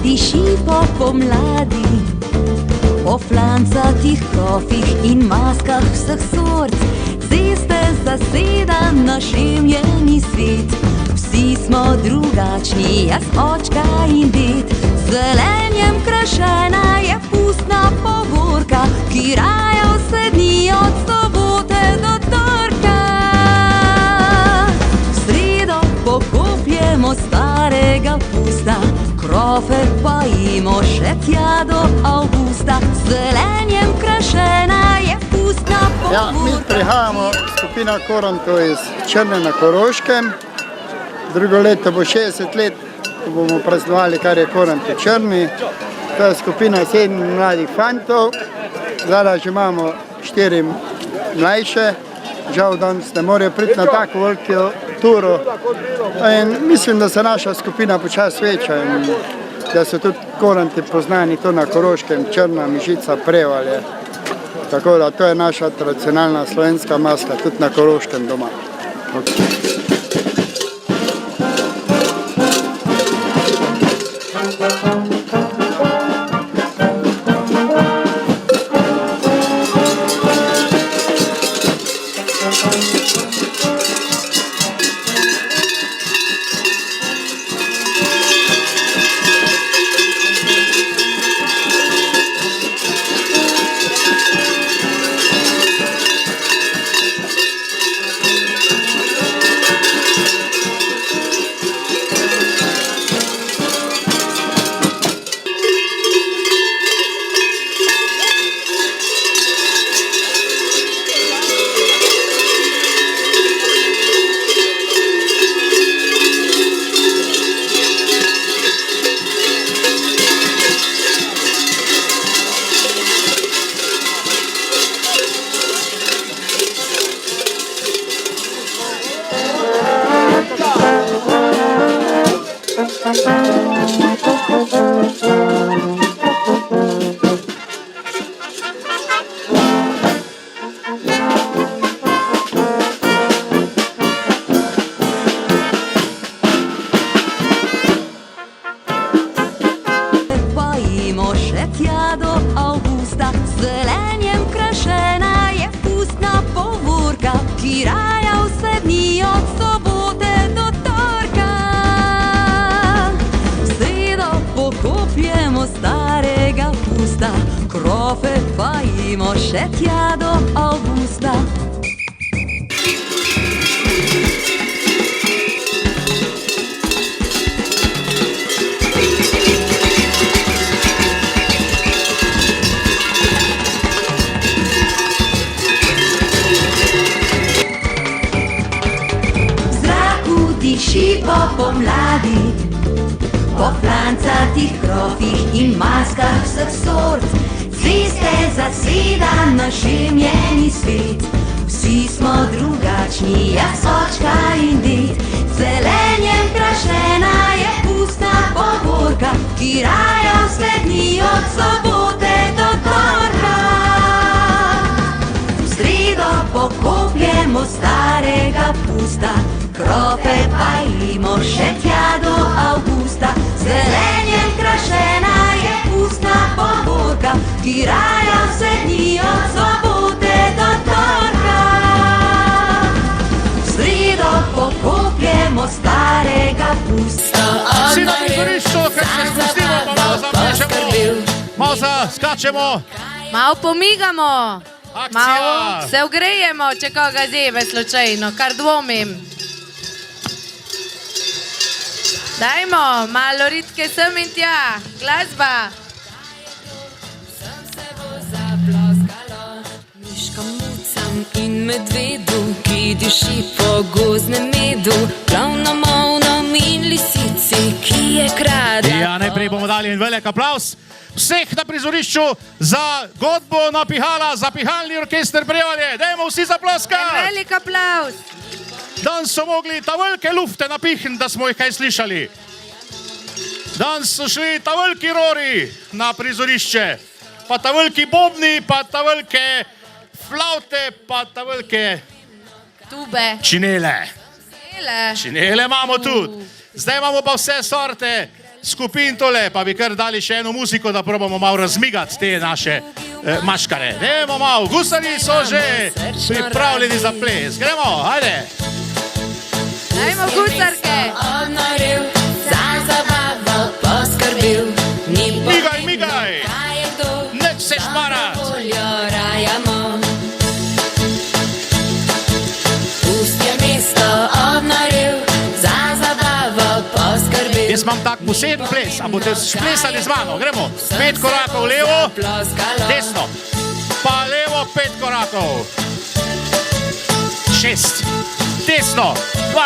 diši po pomladi, po flancatih krofih in maskah vseh sort. Ceste zaseda naš jemljeni svet. Vsi smo drugačni, jaz, očka in ded. Z zelenjem krašena je pustna povorka, ki raje vse dni od sobote do torka. V sredo pokopljemo starega pusta, krofe pa jemo še tja do avgusta. Z zelenjem krašena je pustna povorka. Ja, mi prihajamo, skupina Koranto iz Črne na Koroškem. Drugo leto bo 60 let, ko bomo praznovali, kar je Koranto Črni. To je skupina 7 mladih fantov. Zdaj že imamo 4 mlajše. Žal danes ne morejo priti na tako veliko turo. In mislim, da se naša skupina počasi veča in da so tudi Koranti poznani to na Koroškem, Črna, Mišica, Prevalje. Tako da to je naša tradicionalna slovenska maska, tudi na Koroškem doma. Tja do avgusta, z zelenjem krašena je pustna povorka, ki raja vse dni od sobote do torka. V sredo pokopljemo starega pusta, krofe pa jemo še tja do avgusta. Diši po pomladi, po flancatih krofih in maskah vseh sort. Ceste zaseda naš jemljeni svet. Vsi smo drugačni, jaz, očka in ded. Zelenjem krašena je pustna povorka, ki raja vse dni od sobote do torka. V sredo pokopljemo starega pusta, krofe pa jemo še tja do avgusta. Z zelenjem krašena je pustna povorka, ki raja vse dni od sobote do torka. V sredo pokopljemo starega pusta. Vsi na prizorišču, ker se spustimo, pa malo zamečemo, malo skačemo. Malo pomigamo, Akcija. malo se ogrejemo, če koga zebe slučajno, kar dvomim. Dajmo, malo ritke sem in tja, glasba. Miškam, mucam in medvedu, ki diši po gozdnem medu, glavnomolnom in lisici, ki je kradla. Ja, najprej bomo dali en velik aplavz vseh na prizorišču za godbo napihala, za pihalni orkester Prevalje. Dajmo vsi zaploskati. En velik aplavz. Danes so mogli ta velike lufte napihniti, da smo jih kaj slišali. Danes so šli ta veliki rori na prizorišče, pa ta veliki bobni, pa ta velike flaute, pa ta velike Tube. činele. Činele. Činele imamo tudi. Zdaj imamo pa vse sorte skupin tole, pa bi kar dali še eno muziko, da probamo malo razmigati te naše maškare. Dajmo malo, gusari so že pripravljeni za ples. Gremo, ajde. Dajmo gusarke. Odnoril, za zabavo poskrbel. Migaj, neč se šparat. Voljo rajamo. Pust je mesto odnoril, za zabavo poskrbel. Jaz imam tak poseben ples, a boste plesali z mano. Gremo, 5 korakov levo, desno, pa levo 5 korakov. 6, desno, 2,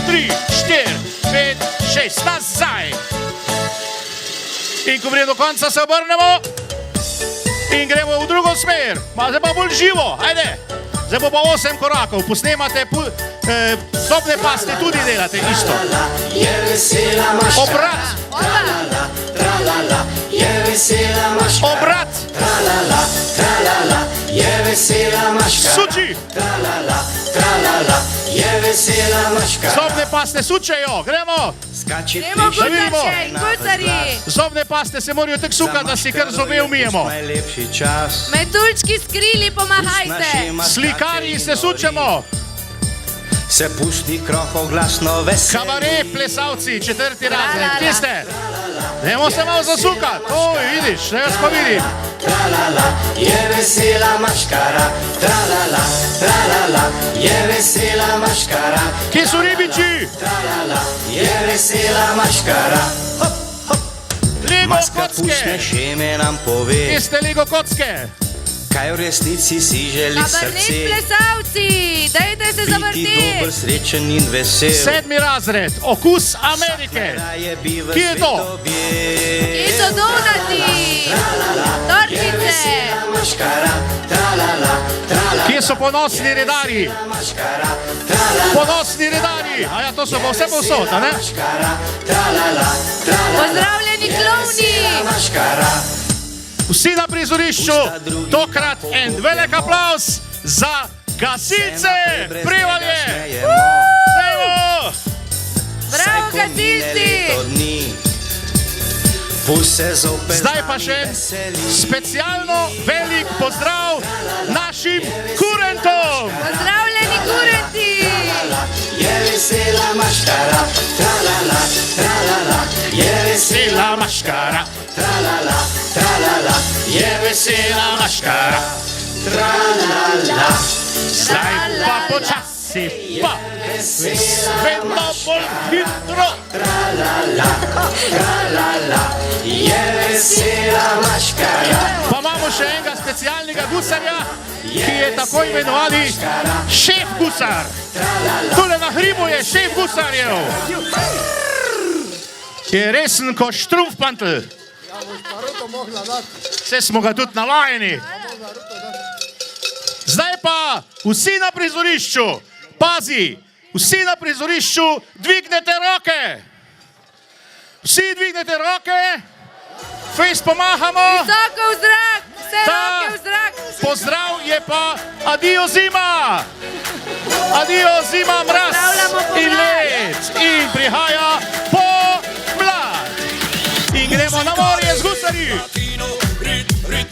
3, 4, 5, 6, nazaj. In ko pride do konca, se obrnemo in gremo v drugo smer. Zdaj pa bolj živo, ajde. Zdaj bo pa 8 korakov, posnemate, zobne paste tudi delate isto. Obrat. Obrat. Suči. Zobne paste sučejo, gremo. Gremo gusarke in gusari. Zobne paste se morajo tako sukati, da si kar zobe umijemo. Metuljčki s krili, pomahajte. Slikarji se sučemo. Se pusti krohov glasno veseli. Kabare, plesalci, 4. razred, kje ste? Dajmo se malo zasukati. Oj, vidiš, jaz pa vidim. Tralala, je vesela maškara. Tralala, tralala, je vesela maškara. Kje so ribiči? Tralala, je vesela maškara. Lego Maska pustne kocke. šeme nam pove, Kje ste Lego kocke? kaj v resnici si želi Kabarnet srce. plesalci, dajte se Biti zavrti. dober, srečen in vesel. 7. razred, okus Amerike. Raje bi v Kje je to? svetu bjel. Kje so donati? Tortice. Maškara, tralala, tralala, Kje so ponosni redarji? maškara, tralala, Ponosni redarji. A ja, to so pa vse povsod, a ne? maškara, tralala, tralala, Pozdravljeni klovni. maškara. Vsi na prizorišču, tokrat en velik aplaus za gasilce. Prevalje. Dajmo. Bravo, gasilci. Zdaj pa še specialno velik pozdrav našim kurentom. Pozdravljeni kurenti. Je vesela maškara, tralala, tralala, je Vesela maškara, tralala, tralala, je vesela maškara. tralala, Zdaj pa počasi, pa vedno bolj hitro. tralala, je vesela maškara. Pa imamo še enega specialnega gusarja, ki je tako imenovani šef gusar. Tule na hribu je šef gusarjev. Je resen kot štrumpfpantl. Vse smo ga tudi navajeni. Zdaj pa vsi na prizorišču, pazi, vsi na prizorišču dvignete roke. Vsi dvignete roke, fejs pomahamo. Visoko v zrak, vse roke v zrak. Pozdrav je pa adijo zima. Adijo zima, mraz Pozdravljamo pomlad. in led. In prihaja pomlad. In gremo na morje z gusarji.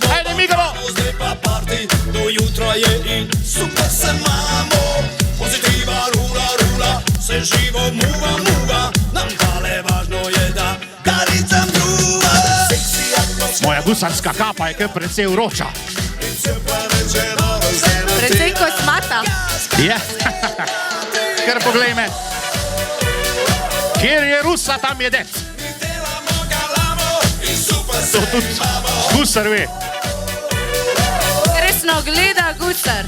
Ajde, migamo. Zdaj pa party, do jutra je in super se imamo. Pozitiva rula, rula, se živo muva, muva. Nam tale važno je da karicam druga. Seksi atmosfera, Moja gusarska kapa je kar precej vroča. pa večera razera. Predvsem kosmata. Je. Kar poglej me. Kjer je rusa, tam je dec. Delamo, galamo in super se To tudi gusar ve. Resno gleda gusar.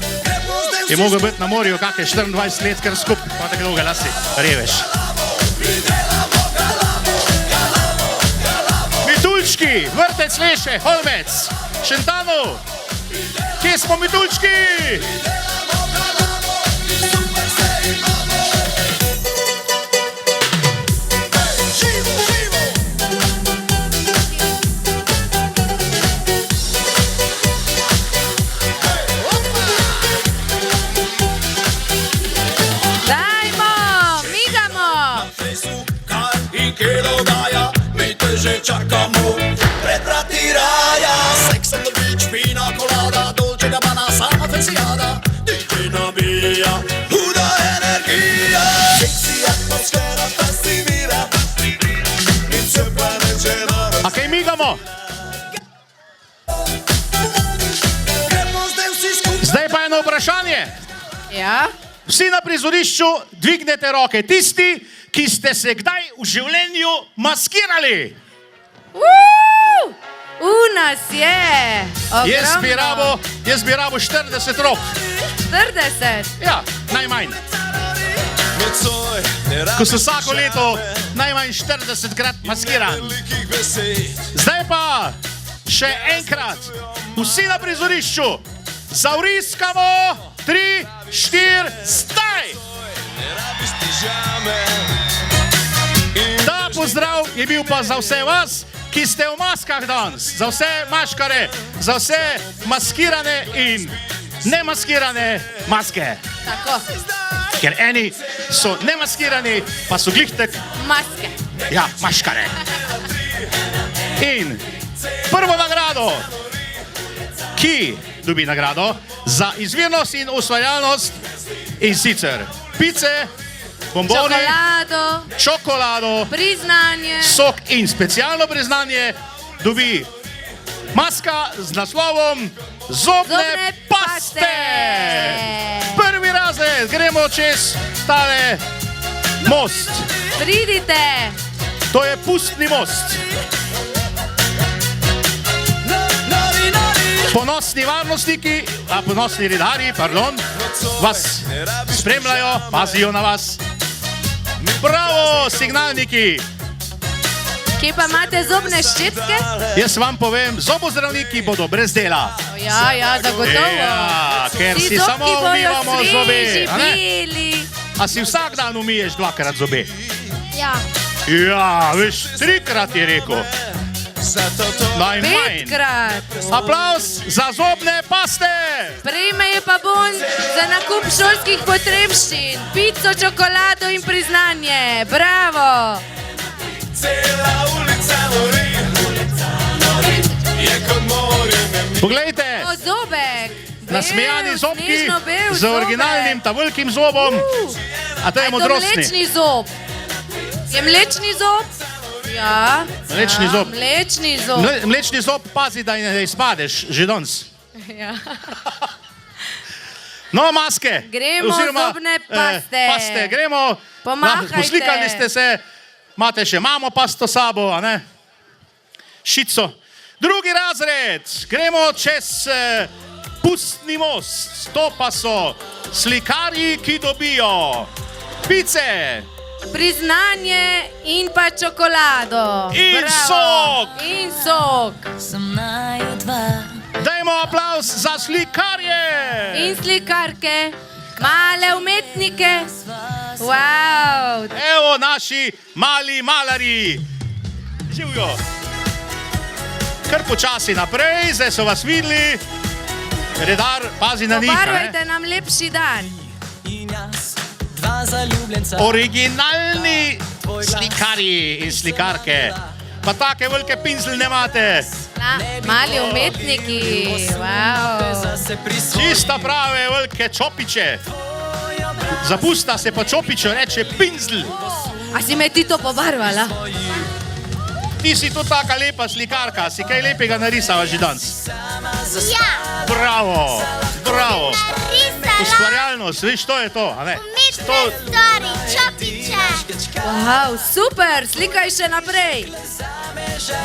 Je mogel biti na morju kakšne 24 let kar skup, pa tako dolge lasi, reveš. Mituljčki, vrtec Leše, Holmec, Šentanu. Kje smo Mituljčki? Dajmo, migamo. Kaj in kje dogaja, mi te se čakamo pred vrati raja. Sex on the beach, pina colada, dolce gabbana, sama festiada. DJ nabija, huda energija. Seksi atmosfera fascinira. In se planeče naraz. A kaj migamo? Gremo zdaj vsi skupaj. Zdaj pa eno vprašanje. Ja? Vsi na prizorišču dvignete roke. Tisti, ki ste se kdaj v življenju maskirali. Nas je. Ogromno. Jaz bi rabo 40 rok. 40. Ja, najmanj. Nocoj ne Ko se rabiš vsako leto pižame, najmanj 40krat maskiran. velikih besed. Zdaj pa še enkrat. Vsi na prizorišču. Zavriskamo. 3, 4, zdaj! Ne rabiš pižame. Ta pozdrav je bil pa za vse vas, ki ste v maskah danes. Za vse maškare, za vse maskirane in nemaskirane maske. Tako, Ker eni so nemaskirani, pa so glihtek, maske. ja, maškare. In prvo nagrado, ki dobi nagrado za izvirnost in ustvarjalnost, in sicer pice, bomboni, Čokolado, čokolado, priznanje. sok in specialno priznanje, dobi maska z naslovom Zobne paste. Prvi razred, gremo čez tale most. Pridite. To je pustni most. Ponosni varnostniki, ponosni redarji, pardon, vas spremljajo, pazijo na vas. Bravo, signalniki! Kje pa imate zobne ščetke? Jaz vam povem, zobozdravniki bodo brez dela. Ja, zagotovo. Ja, ker Ti si zobki samo bodo umivamo zobe. sveži, a ne? beli. A si vsak dan umiješ dvakrat zobe? Ja, Ja, veš, 3krat je rekel. Najmanj. 5krat. Aplavz za zobne paste. Prejme je pa bon za nakup šolskih potrebščin, pico, čokolado in priznanje. Bravo. Cela ulica nori. Je kot morje me Poglejte, O, zobek. nasmejani Bel, zobki snežno bel z originalnim ta velikim zobom. A to je A je to modrostni. mlečni zob? Je mlečni zob? Ja. Mlečni ja, zob. Mlečni zob. Mlečni zob, pazi, da ne izpadeš že danes. Ja. No, maske. Gremo, zobne paste. Gremo. Pomahajte. Poslikali ste se, imate še mamo pasto sabo, a ne? Šico. Drugi razred. Gremo čez pustni most. To pa so slikarji, ki dobijo pice. Priznanje in pa čokolado. In Bravo. sok. In sok. Dajmo aplavz za slikarje. In slikarke. Male umetnike. Wow. Evo naši mali malari. Živijo. Kar počasi naprej, zdaj so vas videli. Redar, pazi na njih. a ne? Pobarvajte nam lepši dan. Originalni slikarji in slikarke. Pa take velike pinzle ne imate. Mali umetniki. Wow. Čista prave velike čopiče. Zapusta se pa čopičo reče pinzl. A si me ti to pobarvala? Ti si tudi taka lepa slikarka, si kaj lepega narisala že danes. Ja, Bravo, bravo. risala Ustvarjalnost, veš, to je to, a ne? umetne To, stvari, čopiče. Wow, super, slikaj še naprej.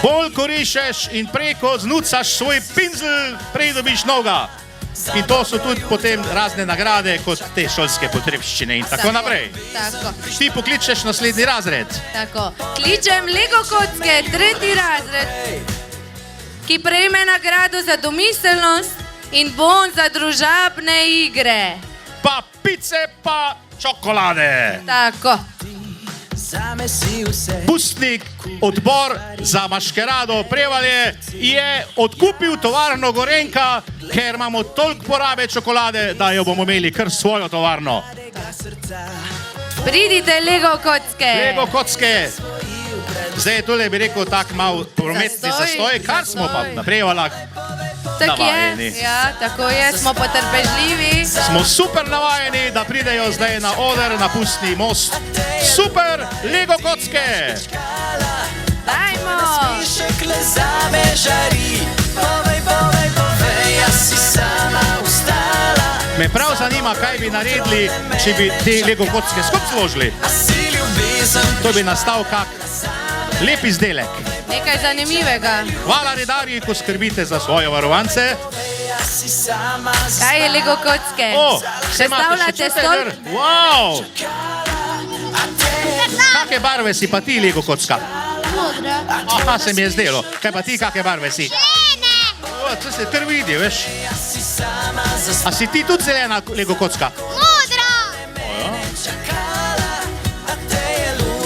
bolj ko rišeš in preko znucaš svoj pinzl, prej dobiš noga. In to so tudi potem razne nagrade, kot te šolske potrebščine in tako naprej. Tako, Ti pokličeš naslednji razred. tako. Kličem Lego kocke, 3. razred, ki prejme nagrado za domiselnost in bon za družabne igre. Pa pice, pa čokolade. Tako. Pustnik, odbor za maškerado Prevalje je odkupil tovarno Gorenjka, ker imamo toliko porabe čokolade, da jo bomo imeli kar svojo tovarno. Pridite, Lego kocke. Lego kocke. Zdaj je tole, bi rekel, tak mal prometni zastoj, kar smo pa naprej lahko Tak navajeni. je, ja, tako je, smo potrpežljivi. Smo super navajeni, da pridejo zdaj na oder, na pustni most. Super Lego kocke! Dajmo! Nasmišek le zame žari. Povej, povej, povej, jaz si sama ustala. Me prav zanima, kaj bi naredili, če bi te Lego kocke skupaj zložili. A si ljubezen, To bi nastal kak lep izdelek. Nekaj zanimivega. Hvala redarji, ko skrbite za svoje varovance. jaz si sama Kaj je Lego kocke? O, se imate še Sestavljate čute, stol? Wow! Kake barve si pa ti, Lego kocka? Modra. Aha, se mi je zdelo. Kaj pa ti, kake barve si? Žene. O, to se ter vidi, veš. A si ti tudi zelena Lego kocka? Modra.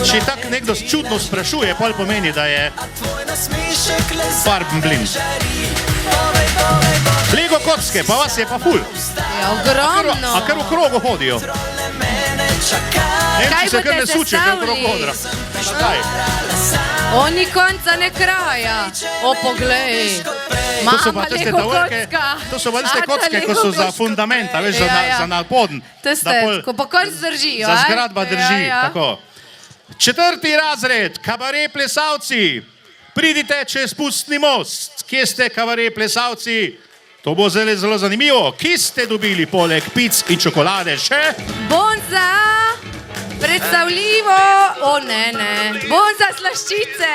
Če tak nekdo čudno sprašuje, pol pomeni, da je nasmišek le farben blind. Lego kocke, pa vas je pa ful. Je ogromno. A kar v krogu hodijo. Kaj Nemci se kar boste ne suče, kar v krogu sestavili? hodra. Kaj? Oni konca ne kraja. O, poglej. To so pa Mama tiste Lego tavorke, kocka. to so pa tiste Ata kocke, ko Lego so za kocka. fundamenta, veš, za napoden. To ste, ko pa konc držijo. Za aj? zgradba drži, Ja, ja. tako. 4. razred, kabaret plesavci, pridite čez pustni most. Kje ste, kabaret plesavci? To bo zelo zanimivo. Kje ste dobili poleg pic in čokolade še? Bonza, predstavljivo. O, ne. Bonza slaščice.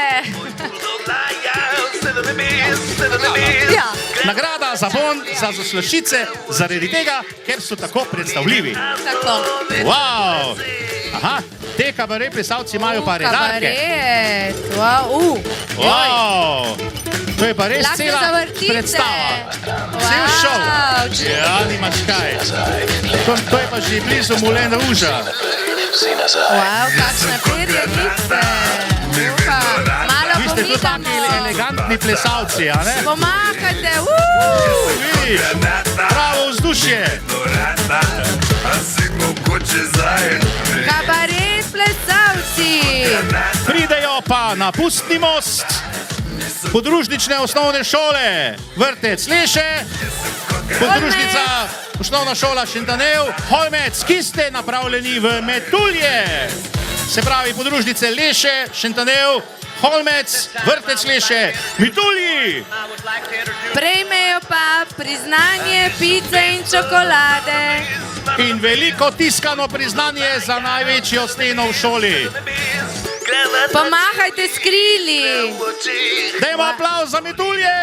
Ja. Nagrada za bon, za slaščice, zaradi tega, ker so tako predstavljivi. Tako. Wow. Aha, te kabaret plesavci imajo pa redarke. Kabaret. Wow. Wow. To je pa res Lahko cela zavrtite. predstava. Cel šov. Wow. Ja, nimaš kaj. To je pa že blizu Moulin Rouge. Wow, kakšna perjenica. Malo Vi ste tudi taki pomigamo. elegantni plesalci, a ne? Pomahajte. Vidiš, pravo vzdušje. Kabaret plesavci. Pridejo pa na pustni most, podružnične osnovne šole, vrtec Leše, podružnica osnovna šola Šintanev, Holmec, ki ste napravljeni v Metulje. Se pravi, podružnice Leše, Šintanev, Holmec, vrtec Leše, Metulji. Prejmejo pa priznanje pice in čokolade. In veliko tiskano priznanje za največjo steno v šoli. Pomahajte s krili. Dajmo aplavz za Metulje.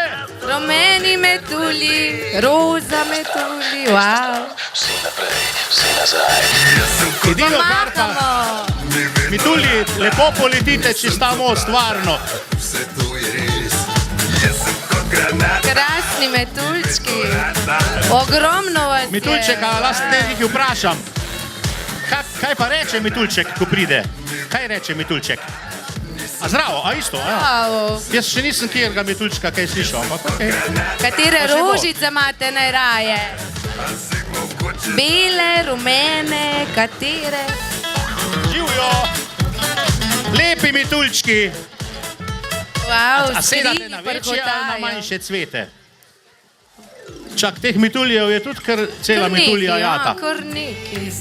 Rumeni metulji, roza metulji. Wow. Edino kar pa, Pomahamo. Metulji, lepo poletite čez ta most, varno. Krasni metuljčki. Ogromno vas je. Metuljčeka, lahko te nekaj vprašam. Kaj pa reče Metuljček, ko pride? Kaj reče Metuljček? A zdravo, a isto? A? Wow. Jaz še nisem kjerga Metuljčka kaj slišal, ampak okej. Katere Pa že bo. rožice imate najraje? Bele, rumene, katere? Živijo, lepi Metuljčki. Wow, A sedate na večje ali na manjše cvete? Čak, teh metuljev je tudi kar cela metulja jata. Kar neki.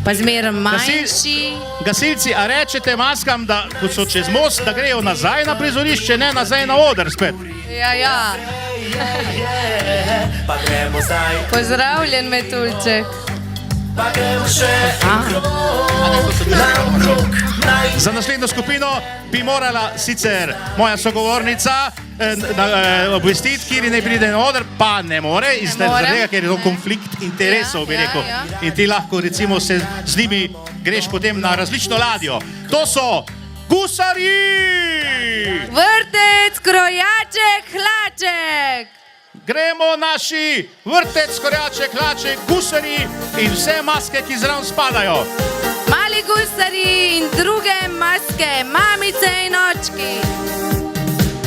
Pa zmeraj manjši. Gasilci, a rečete maskam, da ko so čez most, da grejo nazaj na prizorišče, ne nazaj na oder spet? Ja. Pa gremo zdaj, Pozdravljen, metuljček. pa gremo še naokrog. Za naslednjo skupino bi morala sicer moja sogovornica obvestiti, kjer ne pride na oder, pa ne more, zaradi tega, ker je to konflikt interesov, bi Ja, rekel. ja. In ti lahko recimo se z njimi greš potem na različno ladjo. To so gusarji! Vrtec, krojaček, hlaček. Gremo naši vrtec, korjaček, hlaček, gusarji in vse maske, ki zraven spadajo. Mali gusari in druge maske, mamice in očki.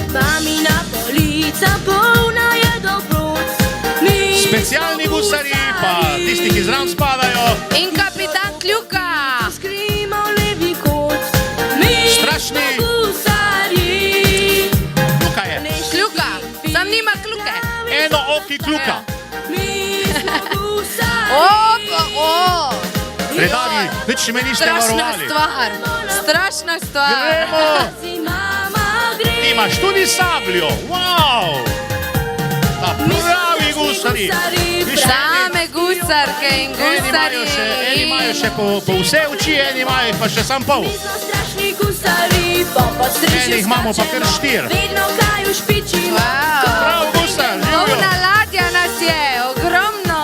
Mamina polica polna je dobrot. Specialni gusarji, pa tisti, ki zraven spadajo. In kapitan Kljuka. Skrimo levi kot. Strašni Roki Kluka. Predavi, nič me niste varovali. Strašna stvar. Gremo. Ti imaš tudi sabljo. Wow. Ta pravi gusari. Same gusarke in gusari. Eni imajo še po vse oči, eni imajo pa še sam pol. Enih imamo pa kar 4. Prav gusar, živijo. Polna ladja nas je, ogromno.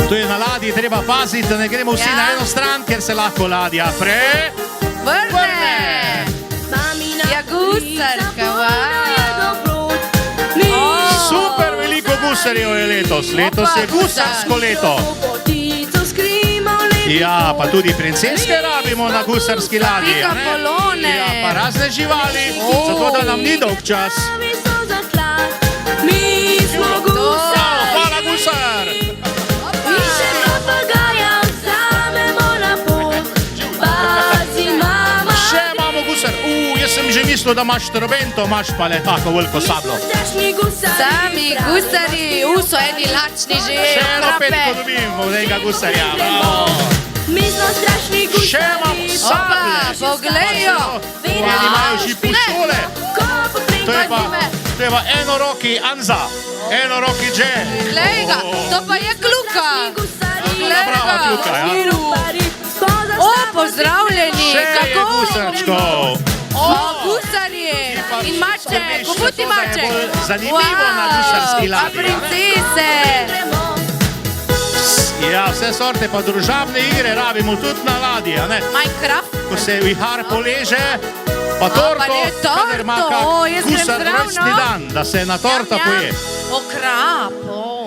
Tu je na ladji treba paziti, da ne gremo vsi na eno stran, ker se lahko ladja Vrne. Ja, gusarka, Super veliko gusarjev je letos. Letos je gusarsko leto. Ja, pa tudi princeske rabimo na gusarski ladji. Pikapolone. Ja, pa razne živali, zato da nam ni dolg čas. Hvala, gusar! Še imamo gusar. Jaz sem že mislil, da imaš trobento, imaš pa le tako veliko sablo. Sami gusari, so eni lačni že. Še eno petko dobimo od enega gusarja. Še imamo sablje. Poglejo. Oni imajo že pušole. To je pa enoroki Anza, enoroki Dže. Glej ga, to pa je Kluka. Glej Brava ga. Kluka, ja. Pozdravljeni. Še je gusarčkov. Gusarje in mače, pobuti mače. Zanimivo na gusarski ladji. Pa princese. Ja, vse sorte pa družabne igre rabimo tudi na ladji, a ne? Minecraft. Ko se vihar poleže, pa torto, kadar ima kak gusar rojstni dan, da se na torta poje. Okrap.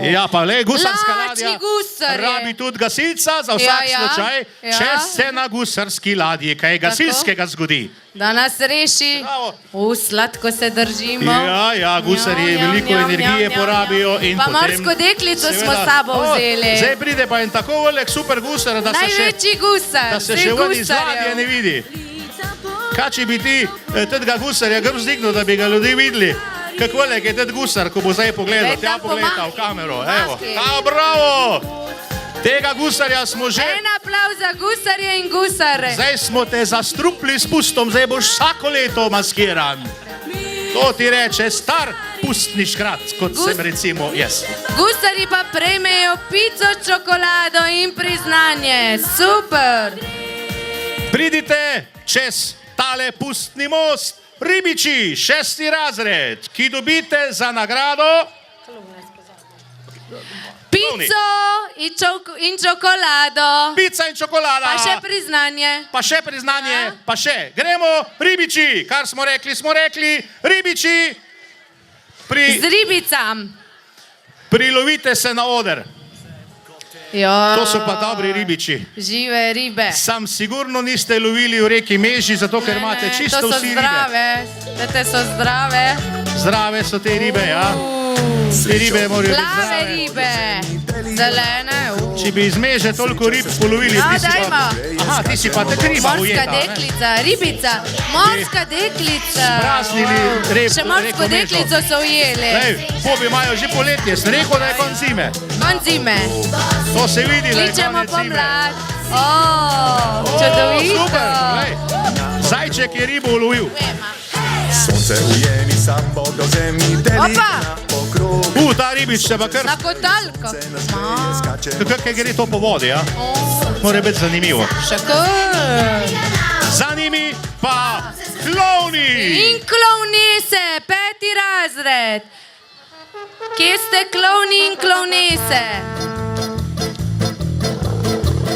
Ja, pa le, gusarska ladja Lačni gusarje. rabi tudi gasilca za vsak slučaj, če se na gusarski ladji kaj gasilskega zgodi. Da nas reši. Bravo. Sladko se držimo. Ja, gusarji veliko energije porabijo in pa potem... morsko deklico smo s sabo vzeli. Zdaj pride pa en tako velik super gusar, da Največji gusar. da se še ven iz ladje ne vidi. Kaj če bi ti tega gusarja grb zdignil, da bi ga ljudi videli? Kako velik je ted gusar, ko bo zdaj pogledal, tja pogleda v kamero. Evo, bravo! Tega gusarja smo že... En aplauz za gusarje in gusare. Zdaj smo te zastrupli s pustom, zdaj boš vsako leto maskiran. To ti reče star pustni škrat, kot sem recimo jaz. Gusari pa prejmejo pico, čokolado in priznanje. Super! Pridite čez tale pustni most, ribiči, 6. razred, ki dobite za nagrado... Pico in čokolado. Pica in čokolada. Pa še priznanje. Pa še. Gremo, ribiči, kar smo rekli, ribiči. Z ribicam. Prilovite se na oder. To so pa dobri ribiči. Žive ribe. Sam sigurno niste lovili v reki Meži, zato ker imate čisto vsi ribe. Te so zdrave. Zdrave so te ribe, ja. Te ribe morajo biti Plave zdrave. ribe. Zelene. Če bi iz Meže toliko rib polovili, Ja, ti si dajmo. pa... Aha, ti si pa te riba Morska ujeta, ne? deklica, ribica. Morska deklica. Spraznili Še morsko deklico so ujeli. Pobi imajo že poletje, sem rekel, da je konc zime. Konc zime. To se vidi, da je Kličemo konec zime. pomlad. Čudovito. Super, glej. Zajček je ribo ulovil. Sonce ujemi sambo do zemlji delina okrog. Ta ribič se pa kar... Na kotalko. Kako gre to po vodi, ja? Mora biti zanimivo. Še kar. Zanimi pa klovni. In klovnese, 5. razred. Kje ste klovni in klovnese?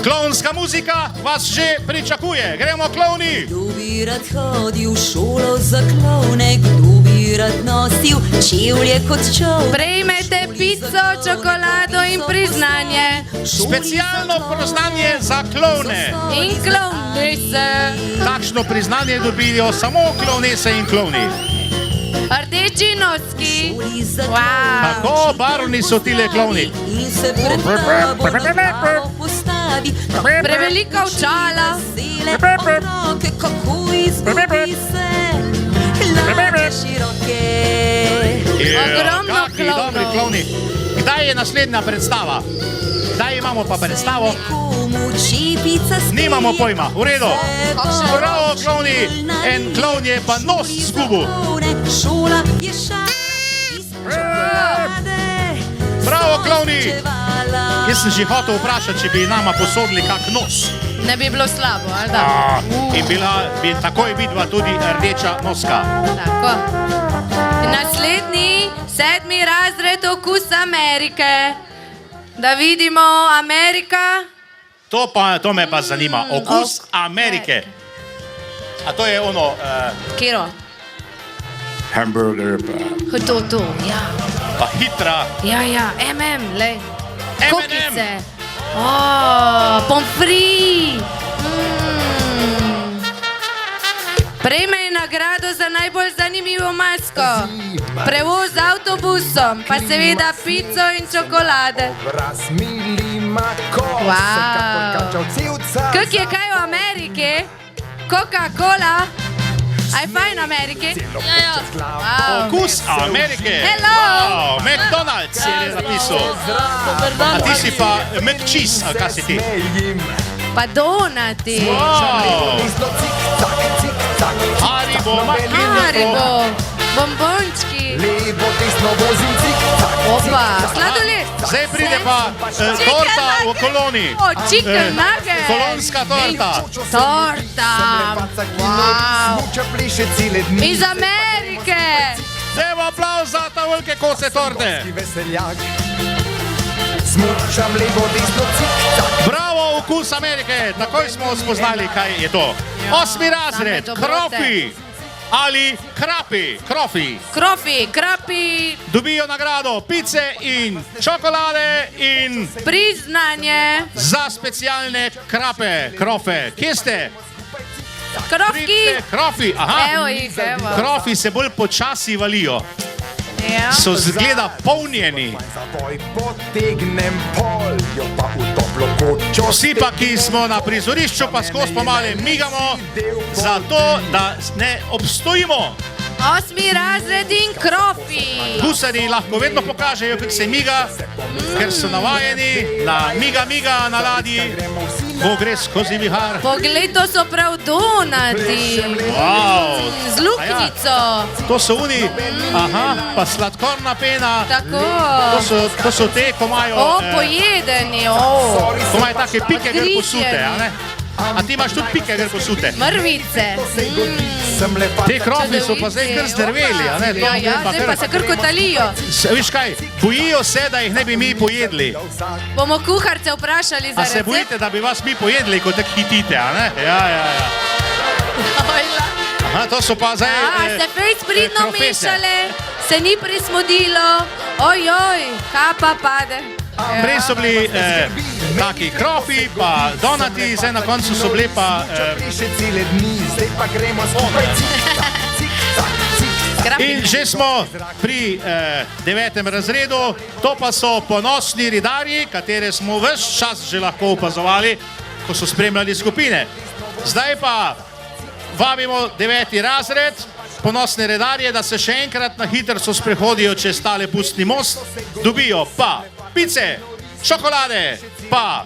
Klovnska muzika vas že pričakuje. Gremo, klovni. Kdo bi rad hodil v šolo za klovne, kdo bi rad nosil čevlje kot čov? Prejmete pico, čokolado in priznanje. Specialno priznanje za klovne. In klovnese. Takšno priznanje dobijo samo klovnese in klovni. Rdeči noski. Wow. Tako barvni so tile klovni. In se pred tabo na glavo postavi. Prevelika očala. Zele roke, kako izgubi se. Lake široke. Ogromno dobri klovni. Kdaj je naslednja predstava? Kdaj imamo pa predstavo? Nimamo pojma, v redu. Bravo, klovni. En klovn je pa nos zgubil. Bravo, klovni. Jaz sem že hotel vprašati, če bi nama posodili kak nos. Ne bi bilo slabo, ali da? In bila bi takoj vidva tudi rdeča noska. Tako. Naslednji, 7. razred Okus Amerike. Da vidimo Amerika. To me pa zanima. Okus Amerike. A to je ono... Kero? Hamburger pa... To, ja. Pa hitra. Ja, lej. M&M. Kokice. Pomfri. Prejme nagrado za najbolj zanimivo masko. Prevoz z avtobusom, pa seveda pico in čokolade. Kak je kaj v Ameriki? Coca-Cola? Aj fajn Ameriki? Ja. Okus Amerike. Hello. Wow, McDonald's je napisal. A ti si pa McCheese, ali kaj si ti? Pa donati. Wow. Haribo. Bombončki. Opa, sladoled. Zdaj pride pa torta v koloni. Chicken nugget. Kolonska torta. Torta. Wow. Iz Amerike. Zdaj bo aplauz za ta velike kose torte. Bravo, Okus Amerike. Takoj smo spoznali, kaj je to. 8. razred, krofi. Ali krapi, krapi. Dobijo nagrado pice in čokolade in priznanje za specialne krofe. Kje ste? Krofi, aha. Evo jih. Krofi se bolj počasi valijo. Ja. So zgleda polnjeni. Vsi pa, ki smo na prizorišču, pa skozi pomale migamo, zato da ne obstojimo. 8. razred in krofi. Gusari lahko vedno pokažejo, kako se miga, ker so navajeni na miga na ladji, ko gre skozi vihar. Poglej, to so prav donati. Wow. Z luknjico. To so oni, aha, pa sladkorna pena. Tako. To so te, ko imajo... pojedeni. Ko imajo take pike gr posute, a ne? A ti imaš tudi pike gr posute? Mrvice. Te krofi so pa zdaj kar zdrveli, a ne? Ja, zdaj pa se kar kotalijo. Viš kaj, bojijo se, da jih ne bi mi pojedli. Bomo kuharce vprašali za recept. A se bojite, da bi vas mi pojedli, ko tako hitite, a ne? Ja. Aha, to so pa zdaj se fejs pridno mešale, se ni prismodilo. Ojoj, kapa pade. Prej so bili taki krofi, pa donati, zdaj na koncu so bili pa... In že smo pri 9. razredu, to pa so ponosni redarji, katere smo ves čas že lahko opazovali, ko so spremljali skupine. Zdaj pa vabimo 9. razred, ponosne redarje, da se še enkrat na hitro sprehodijo čez tale pustni most, dobijo pa pice, čokolade, pa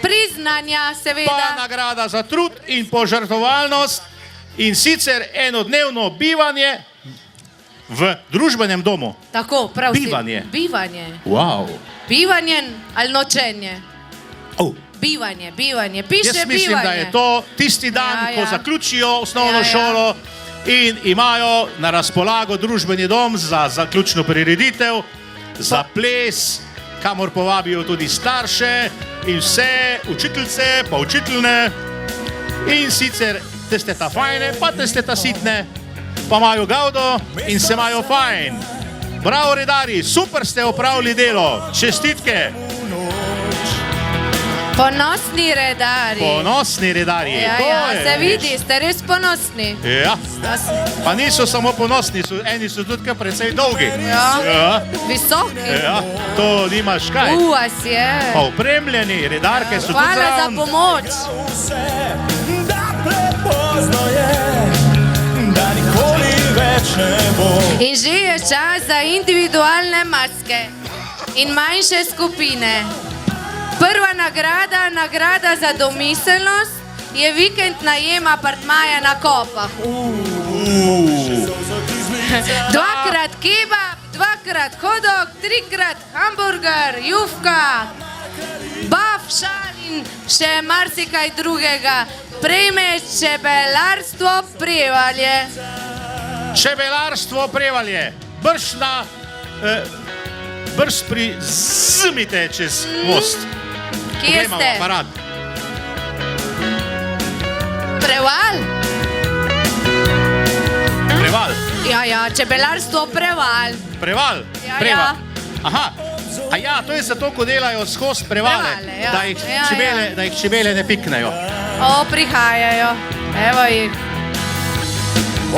priznanja, seveda. Pa nagrada za trud in požrtvovalnost in sicer enodnevno bivanje v družbenem domu. Tako, prav si. Bivanje. Wow. Bivanje ali nočenje? Bivanje, piše bivanje. Jaz mislim, da je to tisti dan, ko zaključijo osnovno šolo in imajo na razpolago družbeni dom za zaključno prireditev, za ples, kamor povabijo tudi starše in vse učiteljice, pa učiteljne. In sicer te ste ta fajne, pa te ste ta sitne, pa imajo gavdo in se imajo fajn. Bravo, redari, super ste opravili delo, čestitke. Ponosni redari. Ponosni redarji. Se vidi, ste res ponosni. Ja, pa niso samo ponosni, eni so tudi kar precej dolgi. Ja, visoki. Ja, to nimaš kaj. Vas je. Pa opremljeni, redarke so tudi zraven. Hvala za pomoč. In že je Čas za individualne maske in manjše skupine. Prva nagrada, nagrada za domiselnost, je vikend najem apartmaja na Kopah. Dvakrat kebab, dvakrat hotdog, trikrat hamburger, jufka, baf, šal in še marsikaj drugega. Prejmeš čebelarstvo Prevalje. Čebelarstvo Prevalje. Brž prizmite čez most. Kje ste? Aparat. Preval? Preval. Ja, čebelarstvo Preval. Preval? Ja, Preval. Aha. A ja, to je zato, ko delajo skozi prevale, Prevale, ja. da jih čebele ne piknejo. O, prihajajo. Evo jih.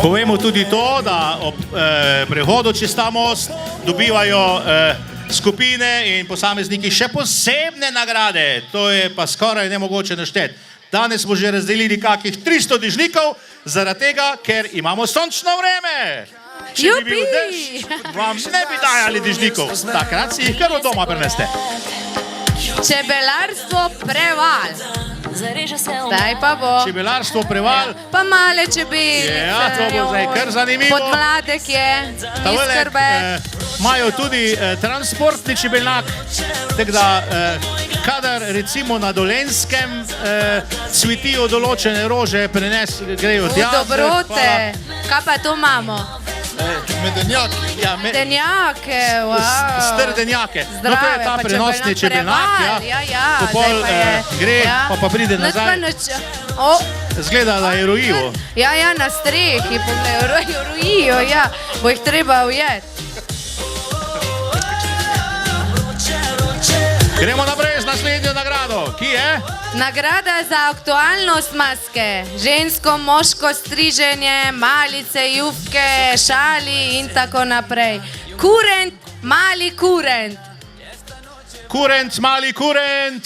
Povemo tudi to, da ob prehodu čez ta most dobivajo skupine in posamezniki še posebne nagrade. To je pa skoraj nemogoče našteti. Danes smo že razdelili kakih 300 dežnikov, zaradi tega, ker imamo sončno vreme. Če bi bil dež, vam ne bi dajali dežnikov. Takrat si jih kar od doma preneste. Čebelarstvo Preval. Zdaj pa bo. Čebelarstvo Preval. Pa male čebelice. Ja, to bo zdaj kar zanimivo. Podmladek je, izkrbe. Imajo tudi transportni čebelnjak, tako da kadar recimo na Dolenjskem cvetijo določene rože, grejo tja. Dobrote. Kaj pa to imamo? Medenjaki. Ja, Medenjake, wow. Strdenjake. No, to je Zdrave, ta pa prenosni čebelnjak. Ja, Ko pol gre, pa pride nazaj. Zgleda, da je rojivo. Ja, na strehi, pogledaj, rojijo, ja. Bo jih treba ujeti. Gremo naprej z naslednjo nagrado. Ki je? Nagrada za aktualnost maske. Žensko, moško striženje, malice, jufke, šali in tako naprej. Kurent, mali kurent. Kurent, mali kurent.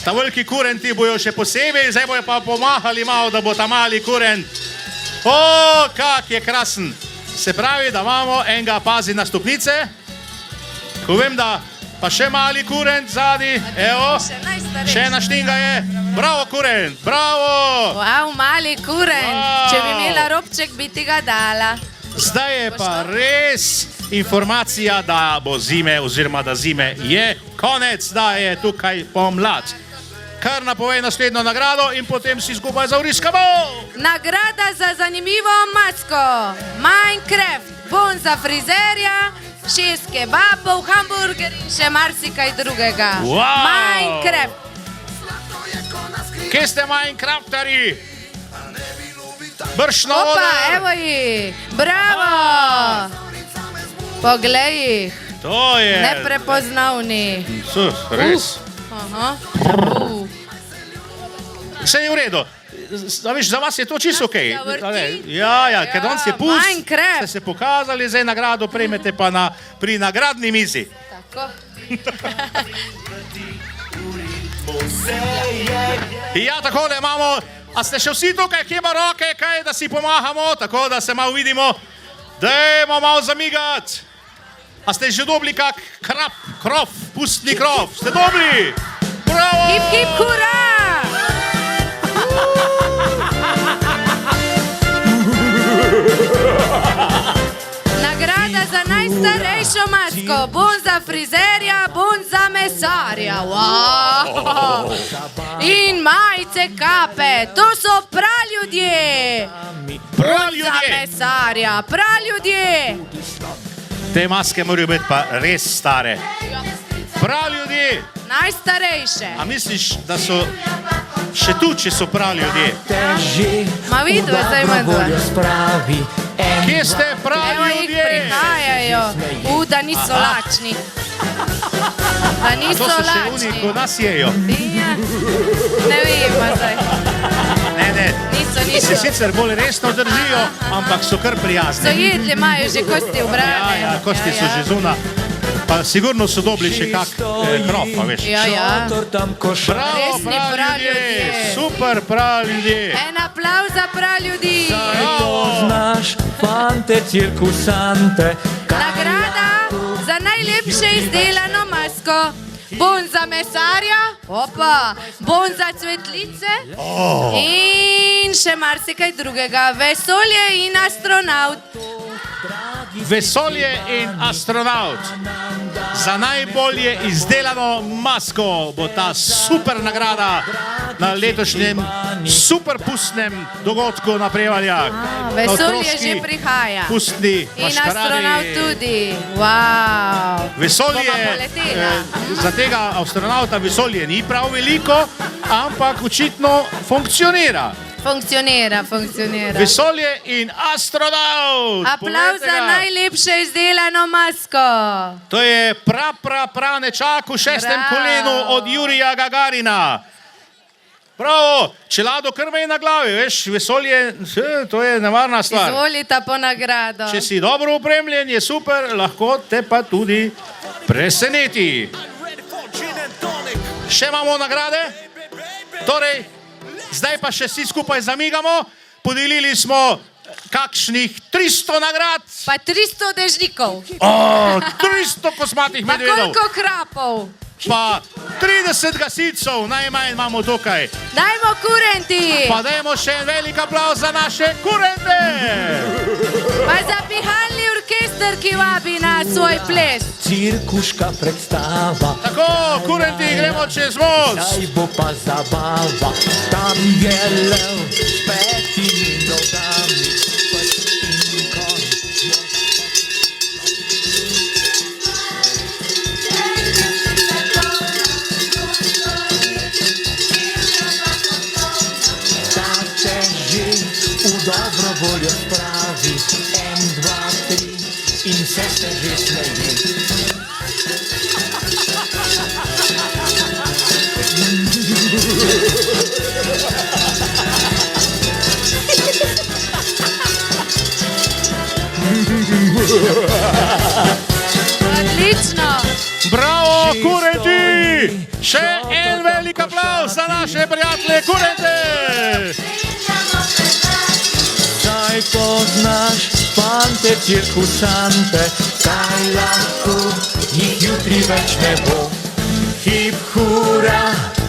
Ta veliki kurenti bojo še posebej, zdaj bojo pa pomahali malo, da bo ta mali kurent. O, kak je krasen. Se pravi, da imamo enega pazi na stopnice. Ko vem, da pa še mali kurent zadi, evo, še ena štinga je. Bravo, kurent, bravo! Wow, mali kurent. Wow. Če bi imela robček, bi ti ga dala. Zdaj je pa res informacija, da bo zime, oziroma da zime je konec, da je tukaj pomlad. Kar napovej naslednjo nagrado in potem si skupaj zavriskamo. Nagrada za zanimivo masko. Minecraft, bon za frizerja, 6 kebabov, hamburger in še marsikaj drugega. Wow. Minecraft. Kje ste Minecrafteri? Brž na Opa, oder. evo jih. Bravo. Poglej jih. To je... Neprepoznavni. Res. Aha. Vse je v redu. Veš, za vas je to čisto okej. Zavrti. Ja, ker danes je pust. Minecraft. Ste se pokazali, zdaj nagrado prejmete pa pri nagradni mizi. Tako. Ja, takole imamo. A ste še vsi tukaj, kje ima roke, kaj, da si pomahamo, tako da se malo vidimo. Dajmo malo zamigati. A ste že dobili kak krof, pustni krof? Ste dobili? Bravo! Hip, hip, hurra! Nagrada za najstarejšo masko, bon za frizerja, bon za mesarja. Wow. In majice, kape, to so praljudje. Bon za mesarja, praljudje. Te maske morajo biti pa res stare. Praljudje. Najstarejše. A misliš, da so še tu, če so praljudje? Ma vidva, zdaj ima dva. Kje ste Evo jih praljudje? prihajajo. Da niso lačni. Da A niso to so še lačni. oni, ko nas jejo. Ja. Ne vem, zdaj. Ne. Se Niso. sicer bolj resno držijo, ampak so kar So prijazni. jedli, imajo že kosti obrane. Ja, kosti so že zuna. Pa sigurno so dobili še kak krof, a veš. Ja. Bravo, Resni praljudje. praljudje. Super praljudje. En aplauz za praljudi. Bravo. fante cirkusante. Nagrada za najlepše izdelano masko. Bon za mesarja, bon za cvetlice in še marsikaj drugega. Vesolje in astronaut. Vesolje in astronaut. Za najbolje izdelano masko bo ta super nagrada na letošnjem super pustnem dogodku na Prevaljah. Vesolje že prihaja. Pustni In maškaradi. astronaut tudi. Wow. Vesolje, Bova poletela. za tega astronauta vesolje ni prav veliko, ampak očitno funkcionira. Funkcionira. Vesolje in astronaut. Aplauz Poglejte za ga. najlepše izdelano masko. To je pranečak v 6. Bravo. kolenu od Jurija Gagarina. Bravo, čelado krme je na glavi, veš, vesolje, to je nevarna stvar. Izvolite po nagrado. Če si dobro opremljen, je super, lahko te pa tudi preseneti. Še imamo nagrade? Torej, zdaj pa še vsi skupaj zamigamo. Podelili smo kakšnih 300 nagrad. Pa 300 dežnikov. 300 kosmatih Pa medvedov. koliko krapov. Pa 30 gasilcev najmanj imamo tukaj. Dajmo kurenti. Pa dajmo še en velik aplauz za naše kurente. Pa za pihalni orkester, ki vabi na svoj ples. Cirkuška predstava. Tako, kurenti, gremo čez most. Zdaj bo pa zabava. Tam je lev s petimi nogami. Pes in konj. V dobro voljo spravi, 1, 2, 3 in vse se že smeji. Odlično. Bravo, kurenti! Še en velik aplauz za naše prijatelje kurente. Saj poznaš fante cirkusante, kaj lahko jih jutri več ne bo. Hip hura,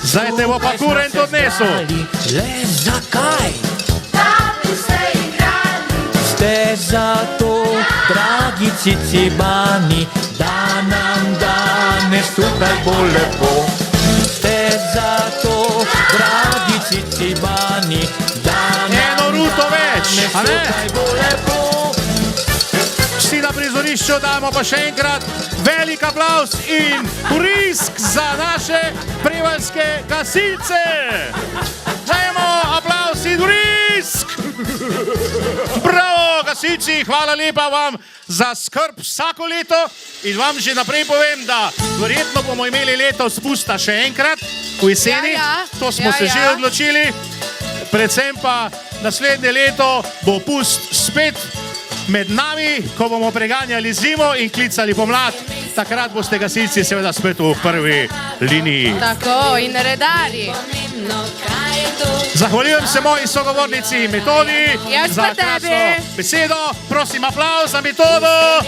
Zdaj te bo pa kurent odnesel. le zakaj? Ste zato, dragi cicibani, da nam danes tukaj bo lepo. Ste zato, dragi cicibani, da nam Eno ruto več, danes a ne? tukaj bo lepo. Vsi na prizorišču damo pa še enkrat velik aplauz in vrisk za naše prevaljske gasilce. Dajmo aplauz in vrisk. Bravo, gasilci, hvala lepa vam za skrb vsako leto in vam že naprej povem, da verjetno bomo imeli leto spusta še enkrat v jeseni. Ja. To smo se že odločili. Predvsem pa naslednje leto bo pust spet med nami, ko bomo preganjali zimo in klicali pomlad. Takrat boste gasilci seveda spet v prvi liniji. Tako, in redari. Zahvaljujem se moji sogovornici Metodi Jaz za pa tebi. krasno besedo. Prosim, aplauz za Metodo.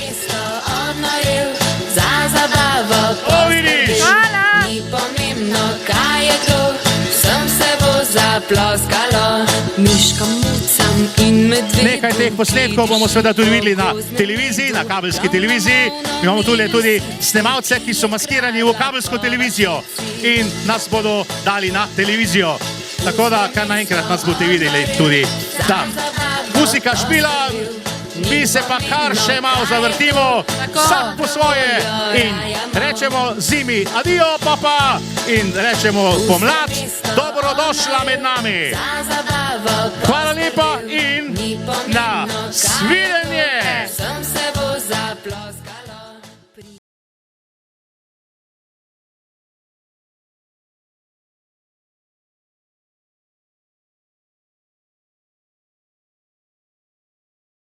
Za zabavo, O, vidiš. Hvala. ni pomembno, kaj je kdo, sem se bo zaploskalo, miškam, mucam in medvedom. Nekaj teh posnetkov bomo seveda tudi videli na televiziji, na kabelski televiziji. Imamo tudi snemalce, ki so maskirani v kabelsko televizijo in nas bodo dali na televizijo. Tako da kar naenkrat nas boste videli tudi tam. Muzika špila, mi se pa kar še malo zavrtimo, vsak po svoje in rečemo zimi adijo, papa, in rečemo pomlad, dobrodošla med nami. Hvala lepa in